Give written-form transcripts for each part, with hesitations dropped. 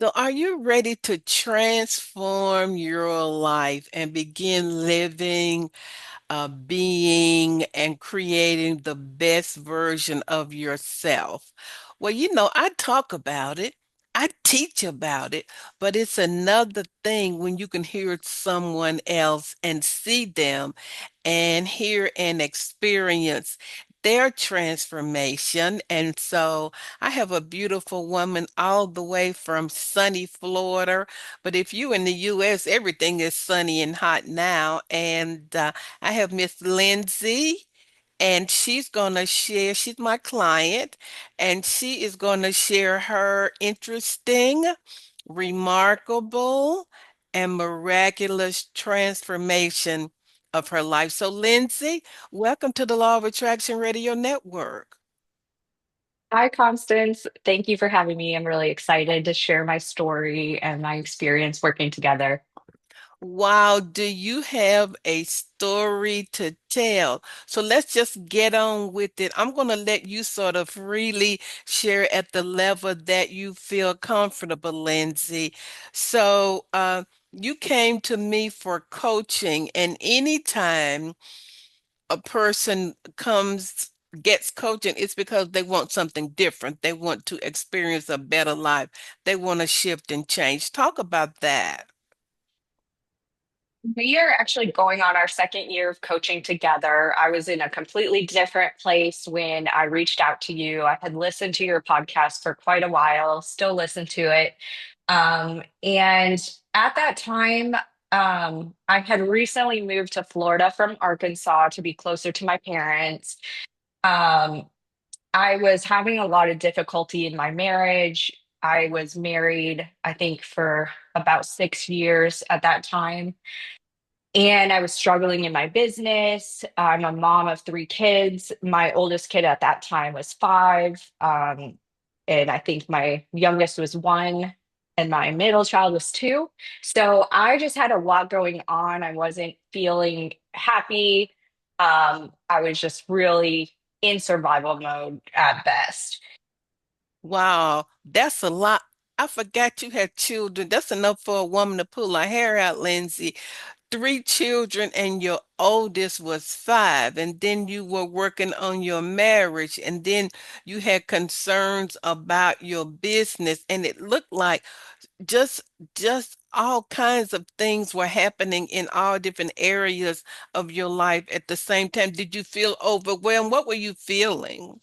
So, are you ready to transform your life and begin living, being, and creating the best version of yourself? Well, I talk about it, I teach about it, but it's another thing when you can hear someone else and see them and hear and experience their transformation. And so I have a beautiful woman all the way from sunny Florida. But if you in the US, everything is sunny and hot now. And I have Miss Lindsay, and she's going to share, she's my client, and she is going to share her interesting, remarkable, and miraculous transformation of her life. So, Lindsay, welcome to the Law of Attraction Radio Network. Hi, Constance. Thank you for having me. I'm really excited to share my story and my experience working together. Wow, do you have a story to tell? So let's just get on with it. I'm going to let you sort of really share at the level that you feel comfortable, Lindsay. So, you came to me for coaching, and anytime a person gets coaching, it's because they want something different. They want to experience a better life. They want to shift and change. Talk about that. We are actually going on our second year of coaching together. I was in a completely different place when I reached out to you. I had listened to your podcast for quite a while, still listen to it. And at that time, I had recently moved to Florida from Arkansas to be closer to my parents. Um, I was having a lot of difficulty in my marriage. I was married, I think, for about 6 years at that time. And I was struggling in my business. I'm a mom of three kids. My oldest kid at that time was five. And I think my youngest was one, and my middle child was two. So I just had a lot going on. I wasn't feeling happy. I was just really in survival mode at best. Wow, that's a lot. I forgot you had children. That's enough for a woman to pull her hair out, Lindsay. Three children, and your oldest was five. And then you were working on your marriage, and then you had concerns about your business. And it looked like just just all kinds of things were happening in all different areas of your life at the same time. Did you feel overwhelmed? What were you feeling?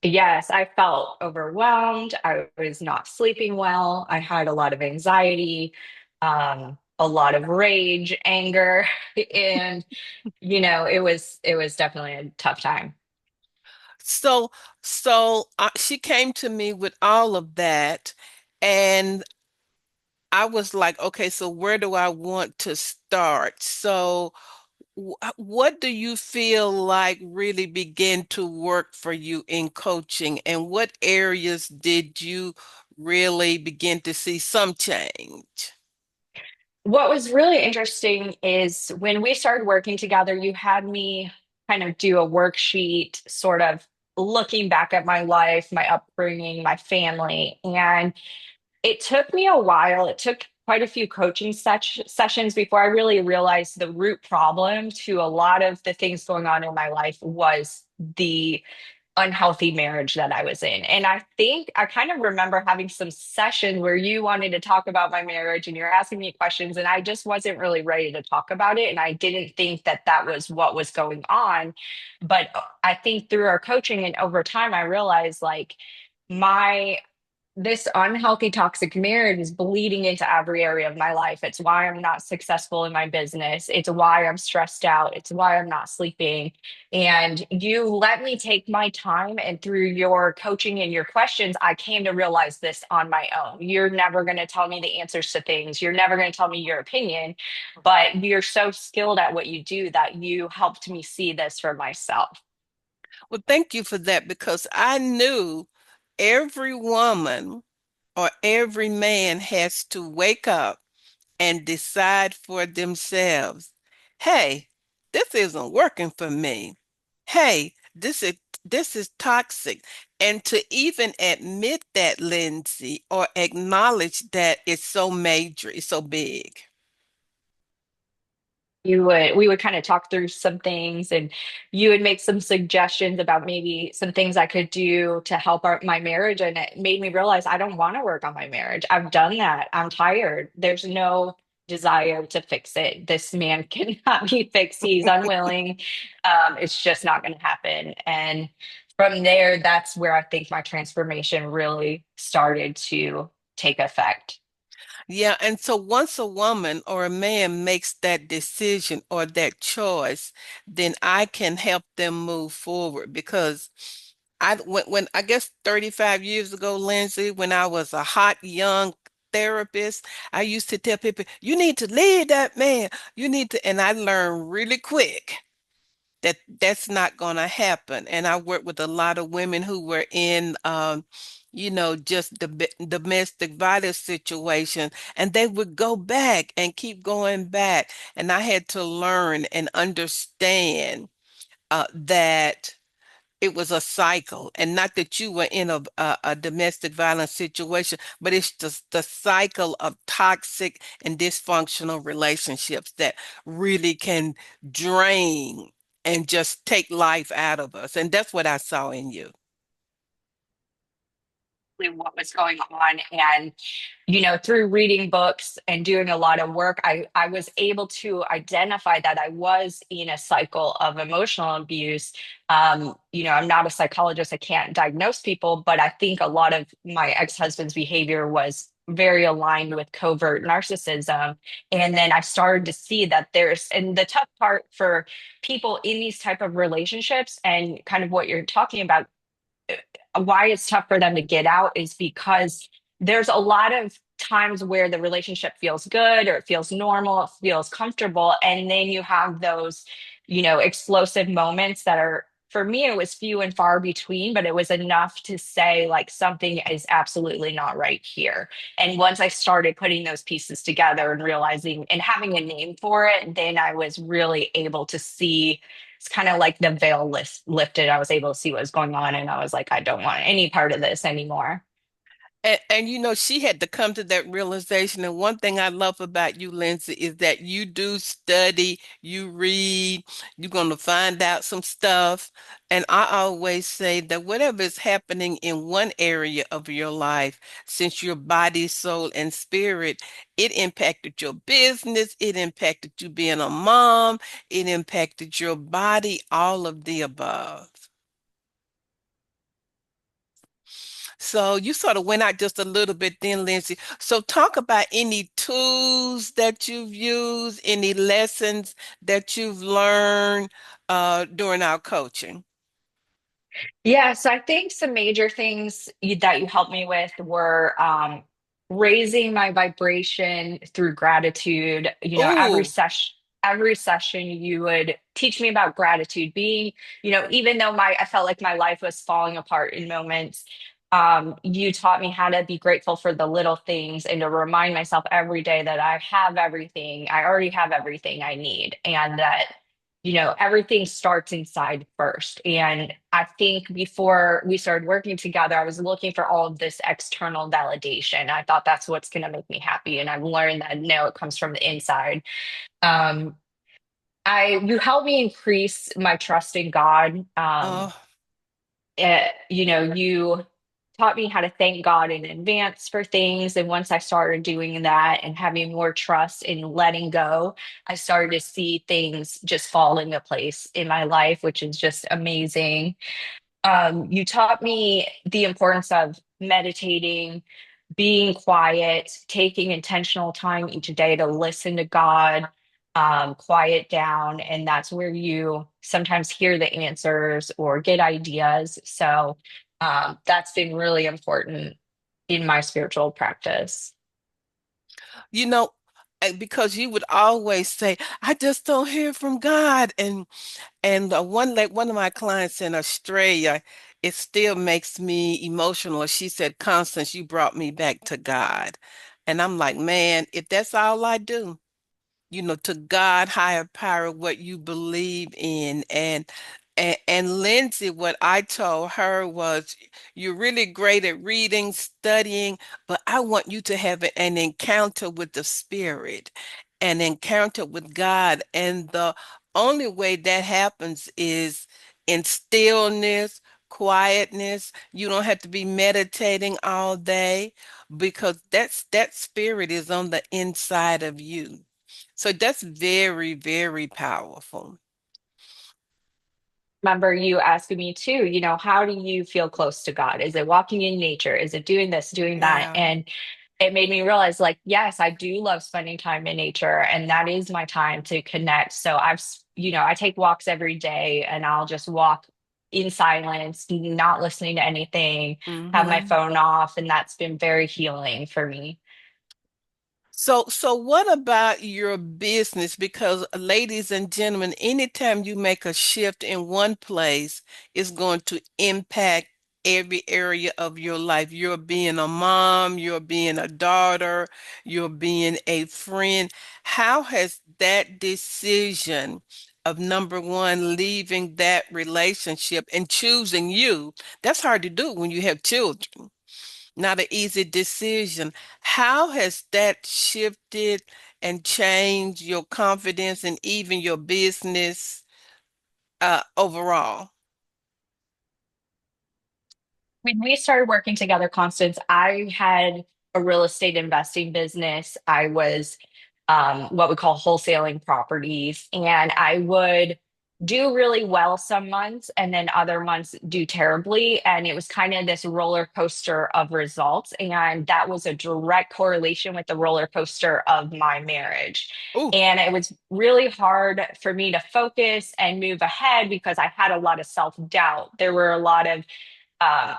Yes, I felt overwhelmed. I was not sleeping well. I had a lot of anxiety, a lot of rage, anger, and it was definitely a tough time. So, so she came to me with all of that, and I was like, okay, so where do I want to start? So, what do you feel like really began to work for you in coaching, and what areas did you really begin to see some change? What was really interesting is when we started working together, you had me kind of do a worksheet, sort of looking back at my life, my upbringing, my family. And it took me a while. It took quite a few coaching sessions before I really realized the root problem to a lot of the things going on in my life was the unhealthy marriage that I was in. And I think I kind of remember having some session where you wanted to talk about my marriage and you're asking me questions, and I just wasn't really ready to talk about it. And I didn't think that that was what was going on. But I think through our coaching and over time, I realized like, my this unhealthy toxic marriage is bleeding into every area of my life. It's why I'm not successful in my business. It's why I'm stressed out. It's why I'm not sleeping. And you let me take my time, and through your coaching and your questions, I came to realize this on my own. You're never going to tell me the answers to things. You're never going to tell me your opinion, but you're so skilled at what you do that you helped me see this for myself. Well, thank you for that because I knew every woman or every man has to wake up and decide for themselves, hey, this isn't working for me. Hey, this is toxic. And to even admit that, Lindsay, or acknowledge that it's so major, it's so big. We would kind of talk through some things, and you would make some suggestions about maybe some things I could do to help my marriage, and it made me realize I don't want to work on my marriage. I've done that. I'm tired. There's no desire to fix it. This man cannot be fixed. He's unwilling. It's just not going to happen. And from there, that's where I think my transformation really started to take effect. Yeah, and so once a woman or a man makes that decision or that choice, then I can help them move forward because when I guess 35 years ago, Lindsay, when I was a hot young therapist, I used to tell people, you need to leave that man. You need to, and I learned really quick that that's not going to happen. And I worked with a lot of women who were in, just the domestic violence situation, and they would go back and keep going back. And I had to learn and understand that it was a cycle, and not that you were in a domestic violence situation, but it's just the cycle of toxic and dysfunctional relationships that really can drain and just take life out of us. And that's what I saw in you. What was going on. And through reading books and doing a lot of work, I was able to identify that I was in a cycle of emotional abuse. I'm not a psychologist, I can't diagnose people, but I think a lot of my ex-husband's behavior was very aligned with covert narcissism. And then I started to see that and the tough part for people in these type of relationships, and kind of what you're talking about, why it's tough for them to get out, is because there's a lot of times where the relationship feels good, or it feels normal, it feels comfortable, and then you have those explosive moments that are, for me it was few and far between, but it was enough to say like something is absolutely not right here. And once I started putting those pieces together and realizing and having a name for it, then I was really able to see. It's kind of like the lifted. I was able to see what was going on, and I was like, I don't want any part of this anymore. And she had to come to that realization. And one thing I love about you, Lindsay, is that you do study, you read, you're going to find out some stuff. And I always say that whatever is happening in one area of your life, since your body, soul, and spirit, it impacted your business, it impacted you being a mom, it impacted your body, all of the above. So you sort of went out just a little bit then, Lindsay. So talk about any tools that you've used, any lessons that you've learned during our coaching. Yeah, so I think some major things that you helped me with were raising my vibration through gratitude. Oh, Every session you would teach me about gratitude, being, even though I felt like my life was falling apart in moments, you taught me how to be grateful for the little things, and to remind myself every day that I have everything, I already have everything I need, and that everything starts inside first. And I think before we started working together, I was looking for all of this external validation. I thought that's what's going to make me happy. And I've learned that no, it comes from the inside. Um, you helped me increase my trust in God. oh, You taught me how to thank God in advance for things. And once I started doing that and having more trust in letting go, I started to see things just fall into place in my life, which is just amazing. You taught me the importance of meditating, being quiet, taking intentional time each day to listen to God, quiet down. And that's where you sometimes hear the answers or get ideas. So that's been really important in my spiritual practice. you know, because you would always say, I just don't hear from God. And one of my clients in Australia, it still makes me emotional. She said, Constance, you brought me back to God. And I'm like, man, if that's all I do, to God, higher power, what you believe in. And And Lindsay, what I told her was, you're really great at reading, studying, but I want you to have an encounter with the Spirit, an encounter with God. And the only way that happens is in stillness, quietness. You don't have to be meditating all day because that spirit is on the inside of you. So that's very, very powerful. Remember you asking me too, how do you feel close to God? Is it walking in nature? Is it doing this, doing that? Yeah. And it made me realize, like, yes, I do love spending time in nature, and that is my time to connect. So I take walks every day, and I'll just walk in silence, not listening to anything, have my Hmm. phone off, and that's been very healing for me. So what about your business? Because ladies and gentlemen, anytime you make a shift in one place, it's going to impact every area of your life. You're being a mom, you're being a daughter, you're being a friend. How has that decision of number one, leaving that relationship and choosing you, that's hard to do when you have children, not an easy decision. How has that shifted and changed your confidence and even your business overall? When we started working together, Constance, I had a real estate investing business. I was what we call wholesaling properties, and I would do really well some months and then other months do terribly. And it was kind of this roller coaster of results. And that was a direct correlation with the roller coaster of my marriage. Oh, And it was really hard for me to focus and move ahead because I had a lot of self doubt. There were a lot of I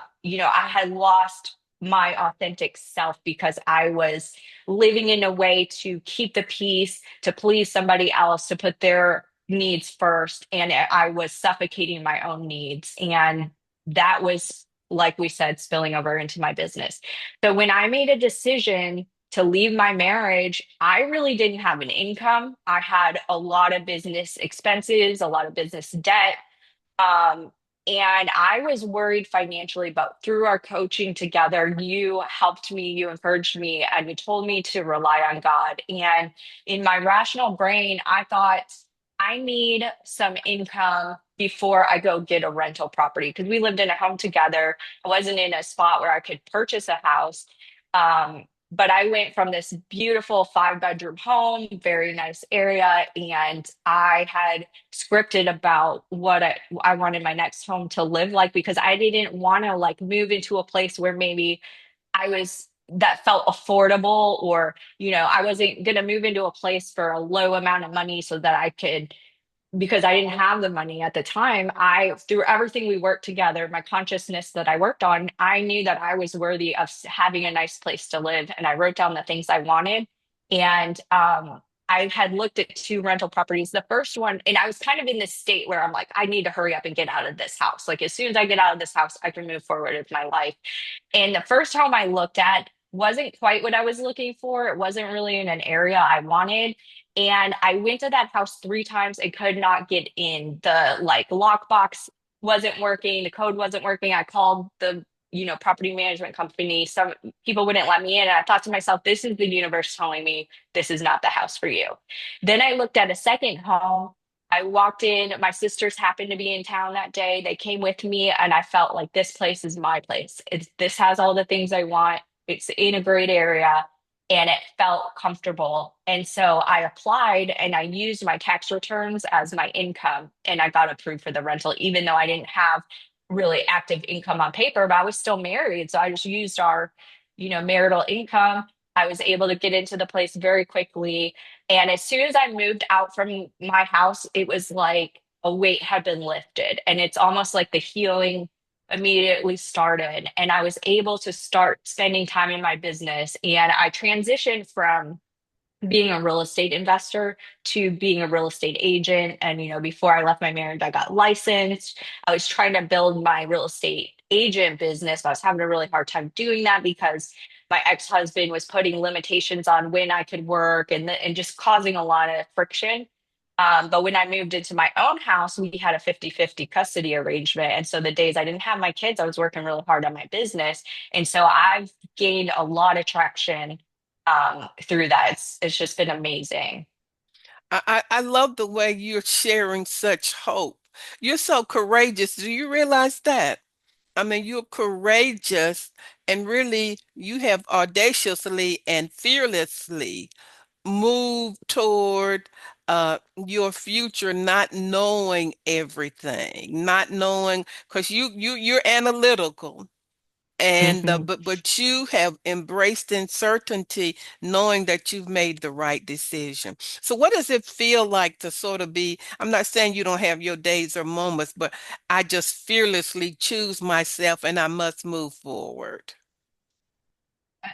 had lost my authentic self because I was living in a way to keep the peace, to please somebody else, to put their needs first. And I was suffocating my own needs. And that was, like we said, spilling over into my business. So when I made a decision to leave my marriage, I really didn't have an income. I had a lot of business expenses, a lot of business debt. Um, and I was worried financially, but through our coaching together, you helped me, you encouraged me, and you told me to rely on God. And in my rational brain, I thought, I need some income before I go get a rental property because we lived in a home together. I wasn't in a spot where I could purchase a house. But I went from this beautiful 5-bedroom home, very nice area, and I had scripted about what I wanted my next home to live like because I didn't want to like move into a place where maybe I was that felt affordable or I wasn't going to move into a place for a low amount of money so that I could because I didn't have the money at the time. Through everything we worked together, my consciousness that I worked on, I knew that I was worthy of having a nice place to live. And I wrote down the things I wanted. And I had looked at 2 rental properties. The first one, and I was kind of in this state where I'm like, I need to hurry up and get out of this house. Like, as soon as I get out of this house, I can move forward with my life. And the first home I looked at wasn't quite what I was looking for. It wasn't really in an area I wanted. And I went to that house 3 times and could not get in. The like lockbox wasn't working, the code wasn't working. I called the property management company. Some people wouldn't let me in. And I thought to myself, this is the universe telling me this is not the house for you. Then I looked at a second home. I walked in, my sisters happened to be in town that day. They came with me, and I felt like this place is my place. This has all the things I want. It's in a great area, and it felt comfortable. And so I applied and I used my tax returns as my income, and I got approved for the rental, even though I didn't have really active income on paper, but I was still married. So I just used our, marital income. I was able to get into the place very quickly. And as soon as I moved out from my house, it was like a weight had been lifted. And it's almost like the healing immediately started. And I was able to start spending time in my business. And I transitioned from being a real estate investor to being a real estate agent. And, before I left my marriage, I got licensed. I was trying to build my real estate agent business. But I was having a really hard time doing that because my ex-husband was putting limitations on when I could work and just causing a lot of friction. But when I moved into my own house, we had a 50-50 custody arrangement. And so the days I didn't have my kids, I was working really hard on my business. And so I've gained a lot of traction through that. It's just been amazing. I love the way you're sharing such hope. You're so courageous. Do you realize that? I mean, you're courageous and really you have audaciously and fearlessly moved toward your future, not knowing everything, not knowing because you're analytical. And Mhm. but you have embraced uncertainty, knowing that you've made the right decision. So what does it feel like to sort of be, I'm not saying you don't have your days or moments, but I just fearlessly choose myself and I must move forward.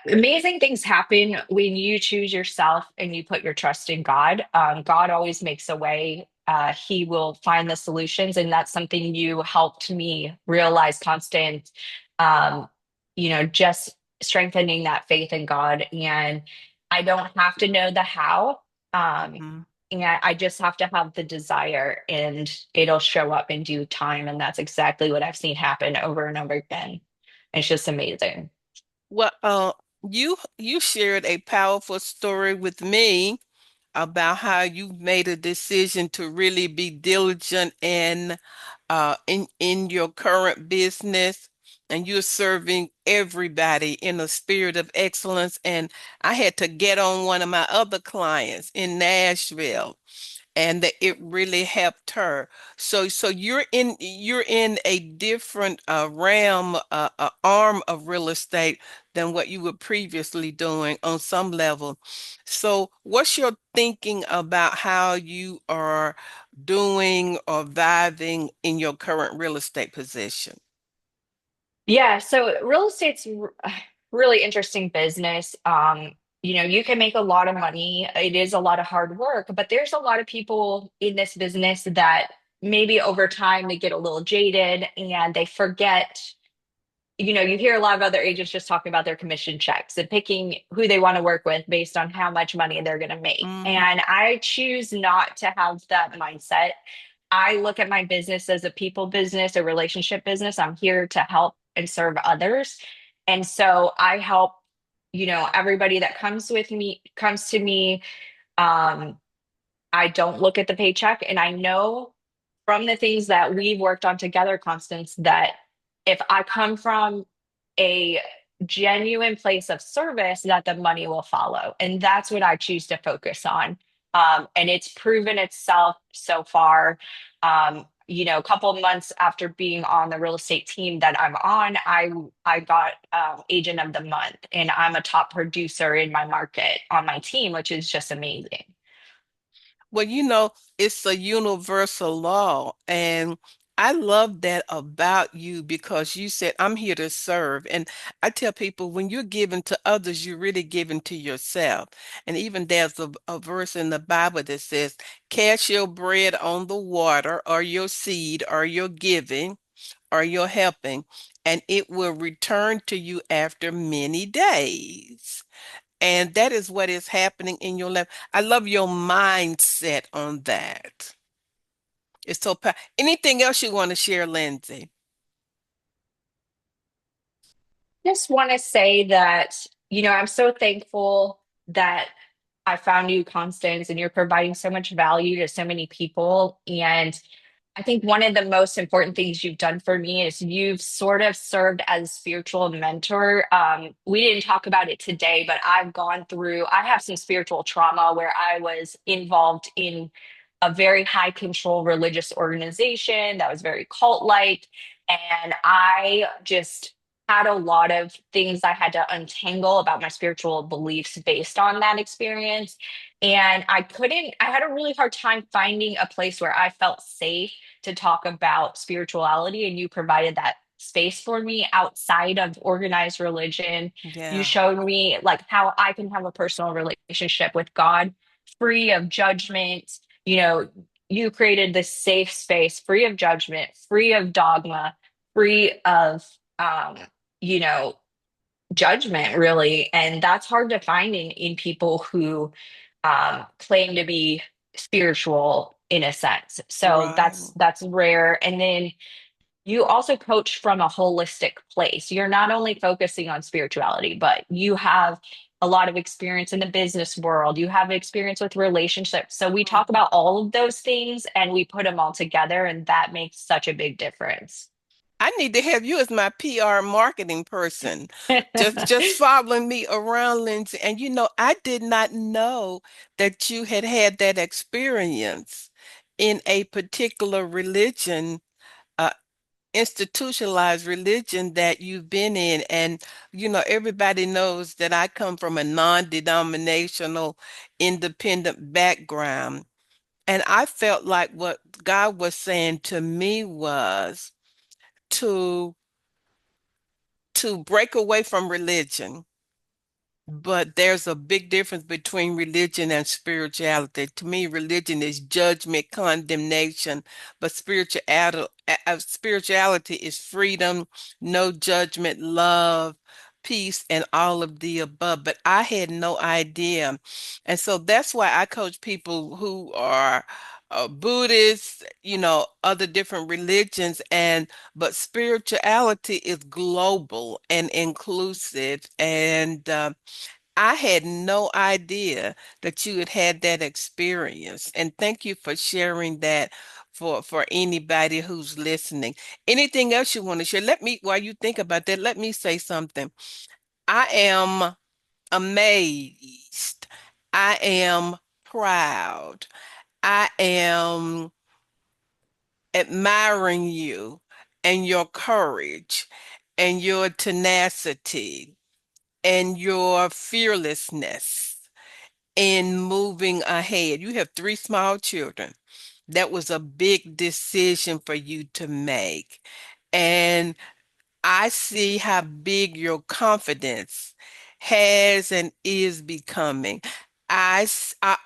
Amazing things happen when you choose yourself and you put your trust in God. God always makes a way. He will find the solutions, and that's something you helped me realize, Constant. Um, just strengthening that faith in God, and I don't have to know the how. Um, Mhm. and I just have to have the desire, and it'll show up in due time. And that's exactly what I've seen happen over and over again. It's just amazing. Well, you shared a powerful story with me about how you made a decision to really be diligent in your current business, and you're serving everybody in a spirit of excellence. And I had to get on one of my other clients in Nashville, and that it really helped her. So you're in a different realm, arm of real estate than what you were previously doing on some level. So what's your thinking about how you are doing or vibing in your current real estate position? Yeah, so real estate's really interesting business. You can make a lot of money. It is a lot of hard work, but there's a lot of people in this business that maybe over time they get a little jaded and they forget. You hear a lot of other agents just talking about their commission checks and picking who they want to work with based on how much money they're going to make. Mhm. And I choose not to have that mindset. I look at my business as a people business, a relationship business. I'm here to help and serve others. And so I help, everybody that comes to me. Um, I don't look at the paycheck. And I know from the things that we've worked on together, Constance, that if I come from a genuine place of service, that the money will follow. And that's what I choose to focus on. And it's proven itself so far. A couple of months after being on the real estate team that I'm on, I got agent of the month, and I'm a top producer in my market on my team, which is just amazing. Well, it's a universal law. And I love that about you because you said, I'm here to serve. And I tell people, when you're giving to others, you're really giving to yourself. And even there's a verse in the Bible that says, cast your bread on the water, or your seed, or your giving, or your helping, and it will return to you after many days. And that is what is happening in your life. I love your mindset on that. It's so anything else you want to share, Lindsay? Just want to say that, I'm so thankful that I found you, Constance, and you're providing so much value to so many people. And I think one of the most important things you've done for me is you've sort of served as a spiritual mentor. We didn't talk about it today, but I have some spiritual trauma where I was involved in a very high control religious organization that was very cult like. And I just had a lot of things I had to untangle about my spiritual beliefs based on that experience. And I had a really hard time finding a place where I felt safe to talk about spirituality. And you provided that space for me outside of organized religion. You Yeah. showed me like how I can have a personal relationship with God free of judgment. You know, you created this safe space free of judgment, free of dogma, free of, um, you know, judgment, really. And that's hard to find in people who claim to be spiritual in a sense. So Right. that's rare. And then you also coach from a holistic place. You're not only focusing on spirituality, but you have a lot of experience in the business world. You have experience with relationships. So we talk about all of those things and we put them all together, and that makes such a big difference. I need to have you as my PR marketing person, just following me around, Lindsay. And I did not know that you had had that experience in a particular religion, uh, institutionalized religion that you've been in. And everybody knows that I come from a non-denominational, independent background. And I felt like what God was saying to me was to break away from religion. But there's a big difference between religion and spirituality. To me, religion is judgment, condemnation, but spirituality is freedom, no judgment, love, peace, and all of the above. But I had no idea. And so that's why I coach people who are Buddhists, other different religions, but spirituality is global and inclusive. And I had no idea that you had had that experience. And thank you for sharing that for anybody who's listening. Anything else you want to share? While you think about that, let me say something. I am amazed. I am proud. I am admiring you and your courage and your tenacity and your fearlessness in moving ahead. You have three small children. That was a big decision for you to make. And I see how big your confidence has and is becoming. I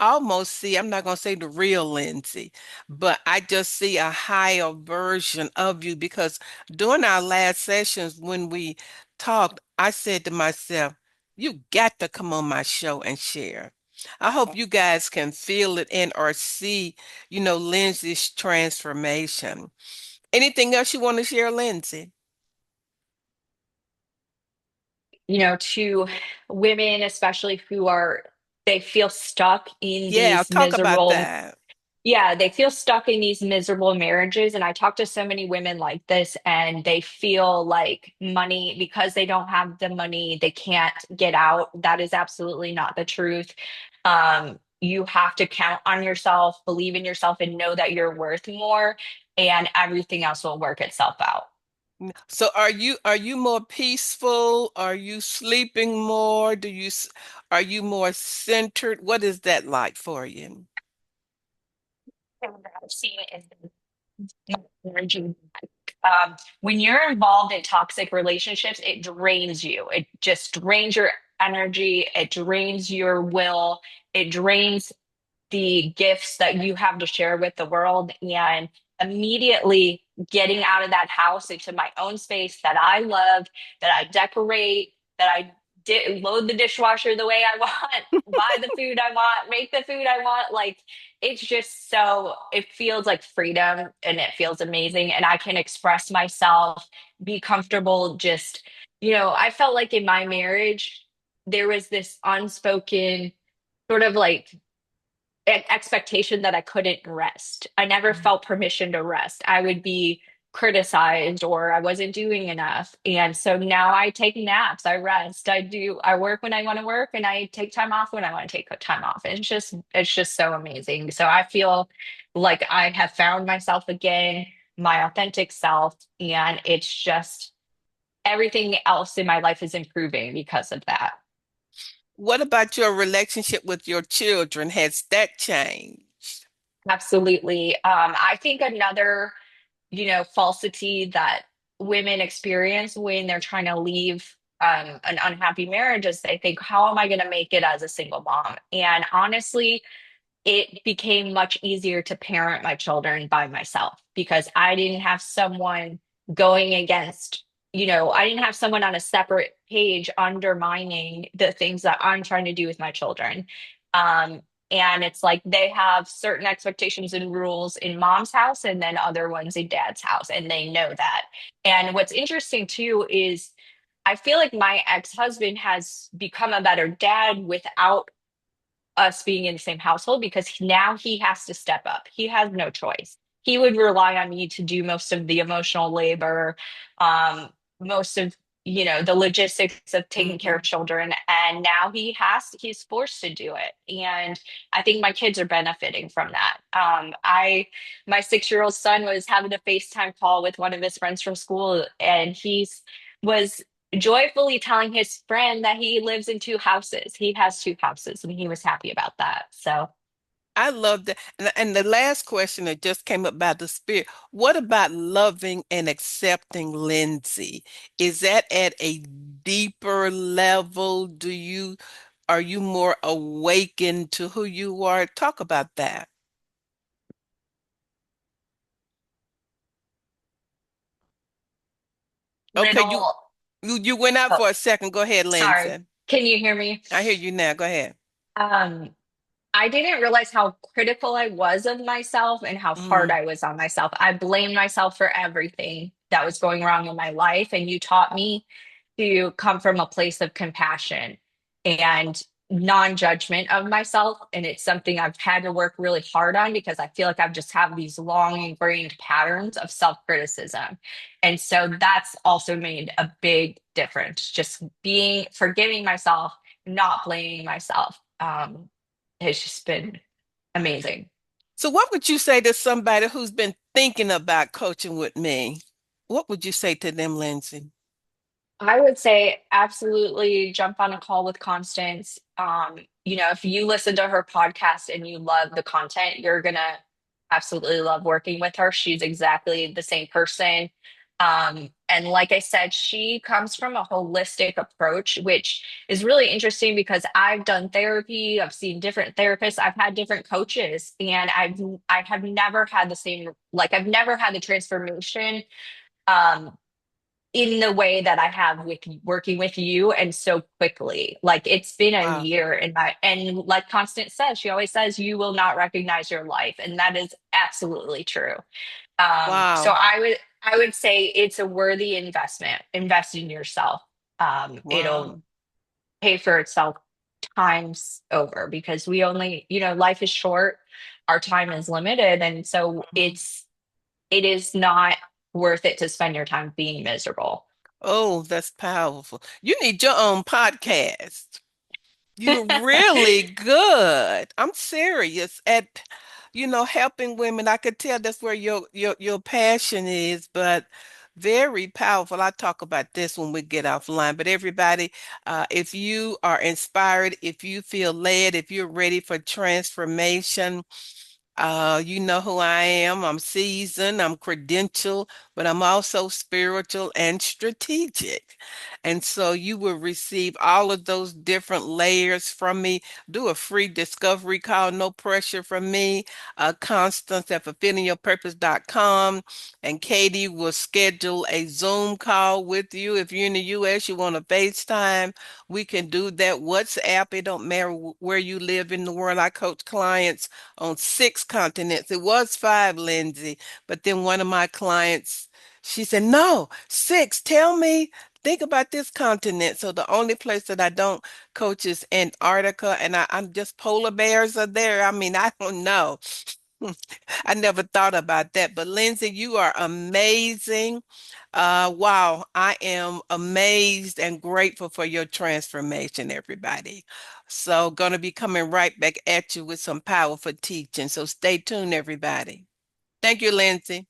almost see, I'm not going to say the real Lindsay, but I just see a higher version of you because during our last sessions when we talked, I said to myself, you got to come on my show and share. I hope you guys can feel it and or see, Lindsay's transformation. Anything else you want to share, Lindsay? To women, especially they feel stuck in Yeah, these talk about miserable, that. yeah, they feel stuck in these miserable marriages. And I talk to so many women like this, and they feel like money, because they don't have the money, they can't get out. That is absolutely not the truth. You have to count on yourself, believe in yourself, and know that you're worth more, and everything else will work itself out. So are you more peaceful? Are you sleeping more? Are you more centered? What is that like for you? And what I've seen is energy. When you're involved in toxic relationships, it drains you. It just drains your energy. It drains your will. It drains the gifts that you have to share with the world. And immediately getting out of that house into my own space that I love, that I decorate, that I load the dishwasher the way I want, buy the food I want, make the food I want. Like, it's just so, it feels like freedom, and it feels amazing. And I can express myself, be comfortable. I felt like in my marriage, there was this unspoken sort of like expectation that I couldn't rest. I never felt permission to rest. I would be criticized or I wasn't doing enough. And so now I take naps, I rest, I work when I want to work, and I take time off when I want to take time off. And it's just so amazing. So I feel like I have found myself again, my authentic self, and it's just everything else in my life is improving because of that. What about your relationship with your children? Has that changed? Absolutely. I think another falsity that women experience when they're trying to leave an unhappy marriage is they think, how am I going to make it as a single mom? And honestly, it became much easier to parent my children by myself because I didn't have someone going against, I didn't have someone on a separate page undermining the things that I'm trying to do with my children. And it's like they have certain expectations and rules in mom's house and then other ones in dad's house, and they know that. And what's interesting too is I feel like my ex-husband has become a better dad without us being in the same household because now he has to step up. He has no choice. He would rely on me to do most of the emotional labor, most of the logistics of taking care of Hmm. children. And now he's forced to do it. And I think my kids are benefiting from that. My 6-year-old son was having a FaceTime call with one of his friends from school, and he's was joyfully telling his friend that he lives in two houses. He has two houses, and he was happy about that. So, I love that. And the last question that just came up about the spirit. What about loving and accepting Lindsay? Is that at a deeper level? Are you more awakened to who you are? Talk about that. Okay, little, you went out oh, for a second. Go ahead, sorry. Lindsay. Can you hear me? I hear you now. Go ahead. Um, I didn't realize how critical I was of myself and how hard Mm. I was on myself. I blamed myself for everything that was going wrong in my life. And you taught me to come from a place of compassion and non-judgment of myself. And it's something I've had to work really hard on because I feel like I've just have these long ingrained patterns of self-criticism. And so that's also made a big difference. Just forgiving myself, not blaming myself. Has just been amazing. So what would you say to somebody who's been thinking about coaching with me? What would you say to them, Lindsay? I would say absolutely jump on a call with Constance. If you listen to her podcast and you love the content, you're gonna absolutely love working with her. She's exactly the same person. And like I said, she comes from a holistic approach, which is really interesting because I've done therapy, I've seen different therapists, I've had different coaches, and I have never had the same, like I've never had the transformation um in the way that I have with working with you and so quickly. Like it's been a Wow. year and like Constance says, she always says you will not recognize your life. And that is absolutely true. So Wow. I would say it's a worthy investment. Invest in yourself. It'll Wow. pay for itself times over because we only, life is short, our time is limited, and so Mhm. it is not worth it to spend your time being miserable. Oh, that's powerful. You need your own podcast. You're really good. I'm serious at, helping women. I could tell that's where your passion is, but very powerful. I'll talk about this when we get offline. But everybody, if you are inspired, if you feel led, if you're ready for transformation, you know who I am. I'm seasoned, I'm credentialed, but I'm also spiritual and strategic. And so you will receive all of those different layers from me. Do a free discovery call, no pressure from me. Constance at fulfillingyourpurpose.com. And Katie will schedule a Zoom call with you. If you're in the US, you want to FaceTime, we can do that. WhatsApp, it don't matter where you live in the world. I coach clients on 6 continents. It was five, Lindsay, but then one of my clients, she said, no, six. Tell me, think about this continent. So the only place that I don't coach is Antarctica, and I'm just polar bears are there. I mean, I don't know. I never thought about that. But Lindsay, you are amazing. Wow, I am amazed and grateful for your transformation, everybody. So, going to be coming right back at you with some powerful teaching. So, stay tuned, everybody. Thank you, Lindsay.